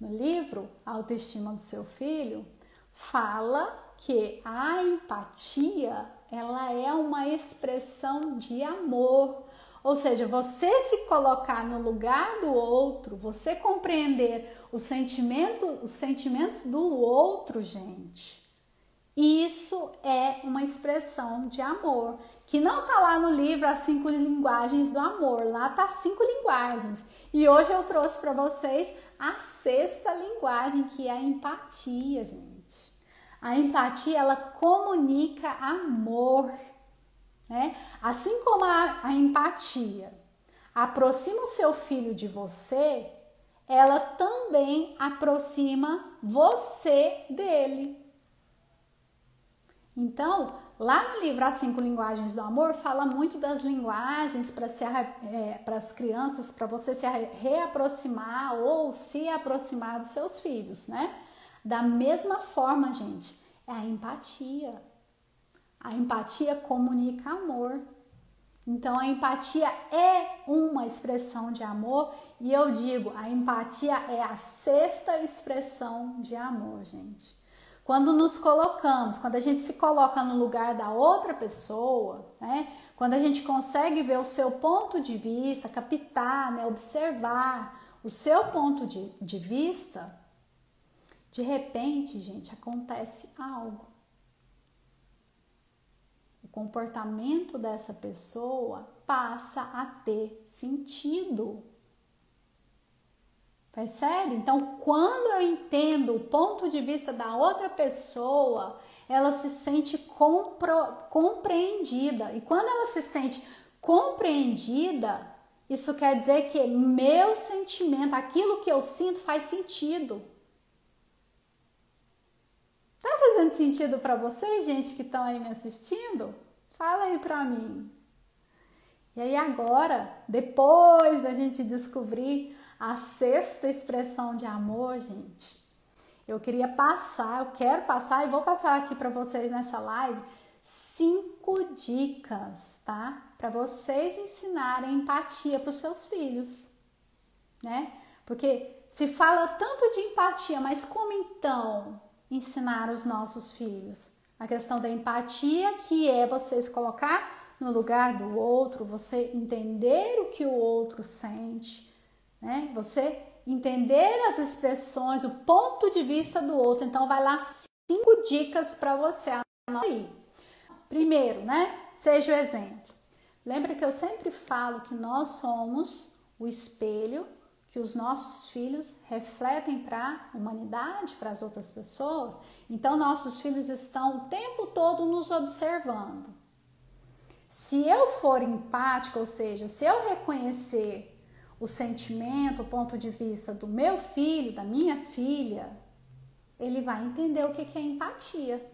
no livro Autoestima do Seu Filho, fala que a empatia, ela é uma expressão de amor. Ou seja, você se colocar no lugar do outro, você compreender os sentimentos do outro, gente. Isso é uma expressão de amor, que não tá lá no livro As 5 Linguagens do Amor, lá tá 5 linguagens. E hoje eu trouxe para vocês a 6ª linguagem, que é a empatia, gente. A empatia, ela comunica amor, né? Assim como a empatia aproxima o seu filho de você, ela também aproxima você dele. Então, lá no livro As 5 Linguagens do Amor, fala muito das linguagens para as crianças, para você se reaproximar ou se aproximar dos seus filhos, né? Da mesma forma, gente, é a empatia. A empatia comunica amor. Então, a empatia é uma expressão de amor e eu digo, a empatia é a 6ª expressão de amor, gente. Quando a gente se coloca no lugar da outra pessoa, né? Quando a gente consegue ver o seu ponto de vista, captar, né? Observar o seu ponto de vista, de repente, gente, acontece algo. O comportamento dessa pessoa passa a ter sentido. Percebe? Então, quando eu entendo o ponto de vista da outra pessoa, ela se sente compreendida. E quando ela se sente compreendida, isso quer dizer que meu sentimento, aquilo que eu sinto, faz sentido. Tá fazendo sentido para vocês, gente, que estão aí me assistindo? Fala aí para mim. E aí agora, depois da gente descobrir a 6ª expressão de amor, gente, eu quero passar e vou passar aqui para vocês nessa live 5 dicas, tá? Para vocês ensinarem empatia para os seus filhos, né? Porque se fala tanto de empatia, mas como então ensinar os nossos filhos? A questão da empatia, que é você se colocar no lugar do outro, você entender o que o outro sente, né? Você entender as expressões, o ponto de vista do outro. Então, vai lá 5 dicas para você aí. Primeiro, né? Seja o exemplo. Lembra que eu sempre falo que nós somos o espelho que os nossos filhos refletem para a humanidade, para as outras pessoas? Então, nossos filhos estão o tempo todo nos observando. Se eu for empática, ou seja, se eu reconhecer o sentimento, o ponto de vista do meu filho, da minha filha, ele vai entender o que é empatia.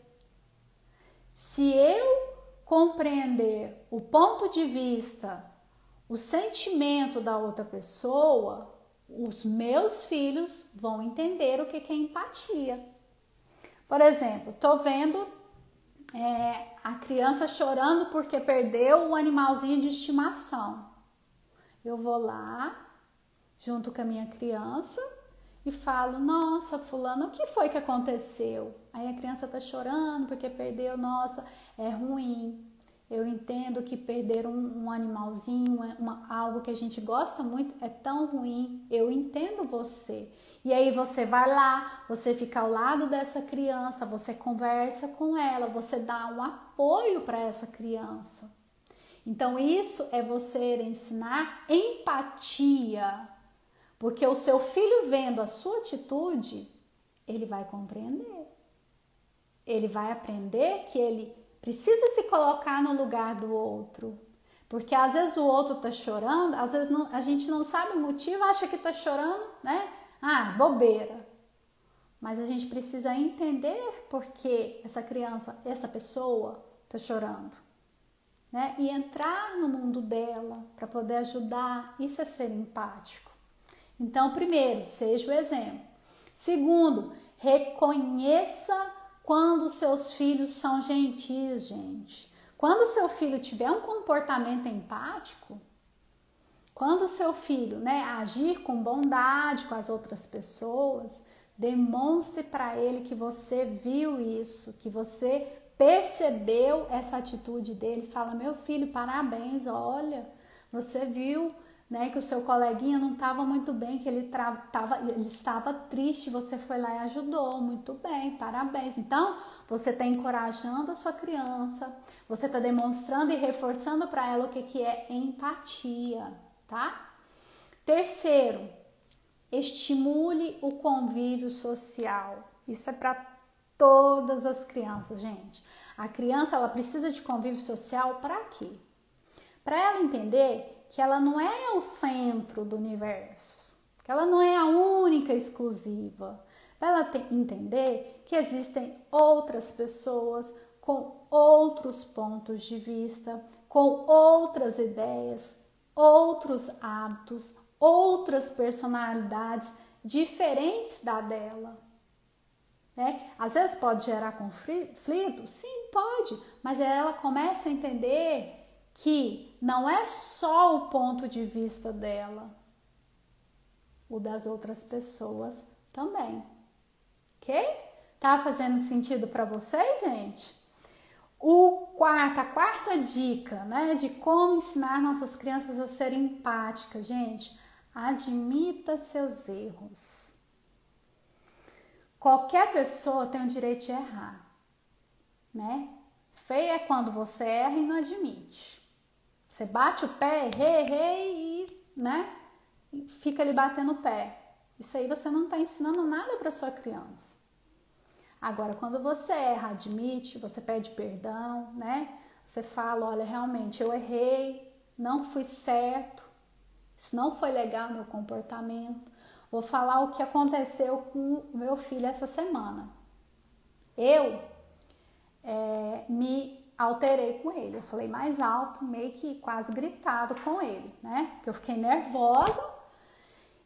Se eu compreender o ponto de vista, o sentimento da outra pessoa, os meus filhos vão entender o que é empatia. Por exemplo, estou vendo a criança chorando porque perdeu o animalzinho de estimação. Eu vou lá, junto com a minha criança, e falo, nossa, fulano, o que foi que aconteceu? Aí a criança tá chorando porque perdeu, nossa, é ruim. Eu entendo que perder um animalzinho, algo que a gente gosta muito, é tão ruim. Eu entendo você. E aí você vai lá, você fica ao lado dessa criança, você conversa com ela, você dá um apoio para essa criança. Então, isso é você ensinar empatia, porque o seu filho vendo a sua atitude, ele vai compreender. Ele vai aprender que ele precisa se colocar no lugar do outro, porque às vezes o outro tá chorando, às vezes a gente não sabe o motivo, acha que tá chorando, né? Ah, bobeira. Mas a gente precisa entender por que essa criança, essa pessoa tá chorando. Né? E entrar no mundo dela para poder ajudar, isso é ser empático. Então, primeiro, seja o exemplo. Segundo, reconheça quando seus filhos são gentis, gente. Quando seu filho tiver um comportamento empático, Quando o seu filho, né, agir com bondade com as outras pessoas, demonstre para ele que você viu isso, que você percebeu essa atitude dele. Fala, meu filho, parabéns, olha, você viu, né, que o seu coleguinha não estava muito bem, que ele estava triste, você foi lá e ajudou, muito bem, parabéns. Então, você está encorajando a sua criança, você está demonstrando e reforçando para ela o que é empatia, tá? Terceiro, estimule o convívio social. Isso é para todas as crianças, gente. A criança, ela precisa de convívio social para quê? Para ela entender que ela não é o centro do universo, que ela não é a única exclusiva. Para ela entender que existem outras pessoas com outros pontos de vista, com outras ideias, outros hábitos, outras personalidades diferentes da dela. Né? Às vezes pode gerar conflito? Sim, pode, mas ela começa a entender que não é só o ponto de vista dela, o das outras pessoas também. Ok? Tá fazendo sentido para vocês, gente? A quarta dica, né, de como ensinar nossas crianças a serem empáticas, gente, admita seus erros. Qualquer pessoa tem o direito de errar, né? Feio é quando você erra e não admite. Você bate o pé, errei e, né, fica ali batendo o pé. Isso aí você não está ensinando nada para sua criança. Agora, quando você erra, admite, você pede perdão, né? Você fala, olha, realmente eu errei, não fui certo, isso não foi legal meu comportamento. Vou falar o que aconteceu com o meu filho essa semana. Eu me alterei com ele, eu falei mais alto, meio que quase gritado com ele, né? Porque eu fiquei nervosa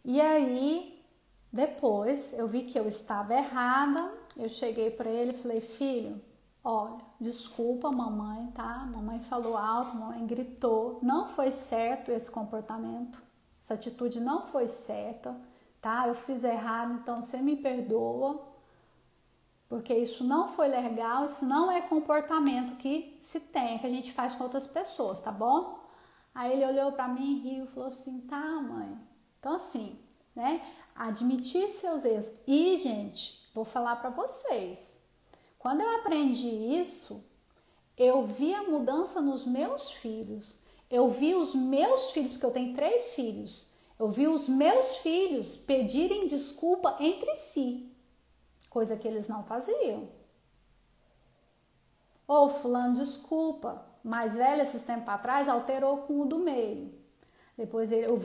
e aí depois eu vi que eu estava errada, eu cheguei para ele e falei, filho, olha, desculpa mamãe, tá? Mamãe falou alto, mamãe gritou, não foi certo esse comportamento, essa atitude não foi certa, tá? Eu fiz errado, então você me perdoa, porque isso não foi legal, isso não é comportamento que se tem, que a gente faz com outras pessoas, tá bom? Aí ele olhou para mim, riu e falou assim, tá mãe, então assim, né? Admitir seus erros. E, gente, vou falar para vocês. Quando eu aprendi isso, eu vi a mudança nos meus filhos. Eu vi os meus filhos, porque eu tenho 3 filhos. Eu vi os meus filhos pedirem desculpa entre si, coisa que eles não faziam. Ô, fulano, desculpa. Mais velho, esses tempos atrás, alterou com o do meio. Depois eu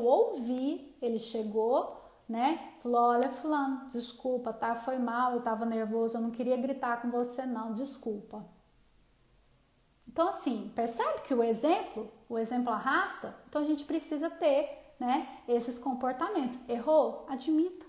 ouvi, ele chegou, né? Falou, olha, fulano, desculpa, tá? Foi mal, eu tava nervoso, eu não queria gritar com você não, desculpa. Então, assim, percebe que o exemplo arrasta? Então, a gente precisa ter, né, esses comportamentos. Errou? Admita.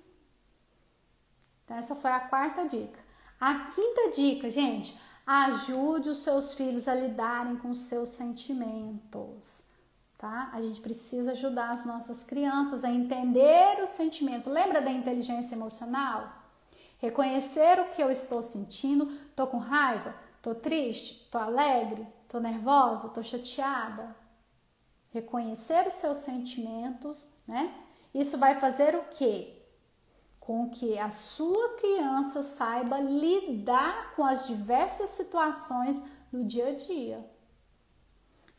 Então, essa foi a 4ª dica. A 5ª dica, gente, ajude os seus filhos a lidarem com os seus sentimentos. Tá? A gente precisa ajudar as nossas crianças a entender o sentimento. Lembra da inteligência emocional? Reconhecer o que eu estou sentindo. Tô com raiva? Tô triste? Tô alegre? Tô nervosa? Tô chateada? Reconhecer os seus sentimentos, né? Isso vai fazer o quê? Com que a sua criança saiba lidar com as diversas situações do dia a dia.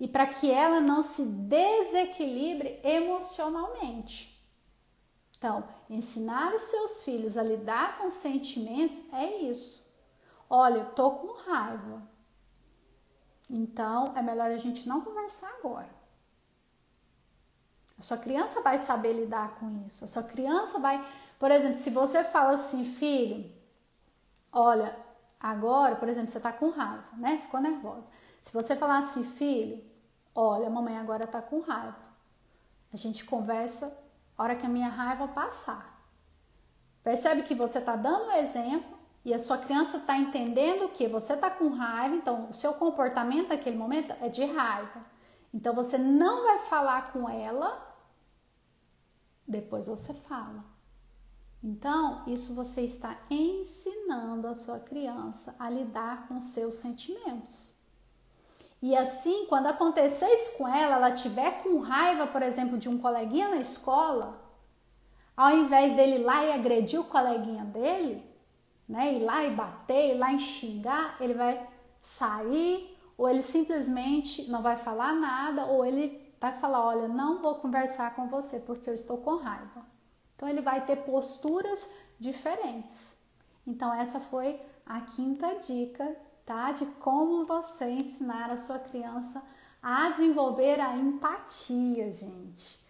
E para que ela não se desequilibre emocionalmente. Então, ensinar os seus filhos a lidar com sentimentos é isso. Olha, eu tô com raiva. Então, é melhor a gente não conversar agora. A sua criança vai saber lidar com isso. A sua criança vai... Por exemplo, se você fala assim, filho, olha, agora, por exemplo, você tá com raiva, né? Ficou nervosa. Se você falar assim, filho, olha, a mamãe agora tá com raiva. A gente conversa a hora que a minha raiva passar. Percebe que você tá dando um exemplo e a sua criança tá entendendo que você tá com raiva, então o seu comportamento naquele momento é de raiva. Então você não vai falar com ela, depois você fala. Então, isso você está ensinando a sua criança a lidar com seus sentimentos. E assim, quando acontecer isso com ela, ela tiver com raiva, por exemplo, de um coleguinha na escola, ao invés dele ir lá e agredir o coleguinha dele, né, ir lá e bater, ir lá e xingar, ele vai sair, ou ele simplesmente não vai falar nada, ou ele vai falar, olha, não vou conversar com você porque eu estou com raiva. Então ele vai ter posturas diferentes. Então essa foi a quinta dica, tá? De como você ensinar a sua criança a desenvolver a empatia, gente.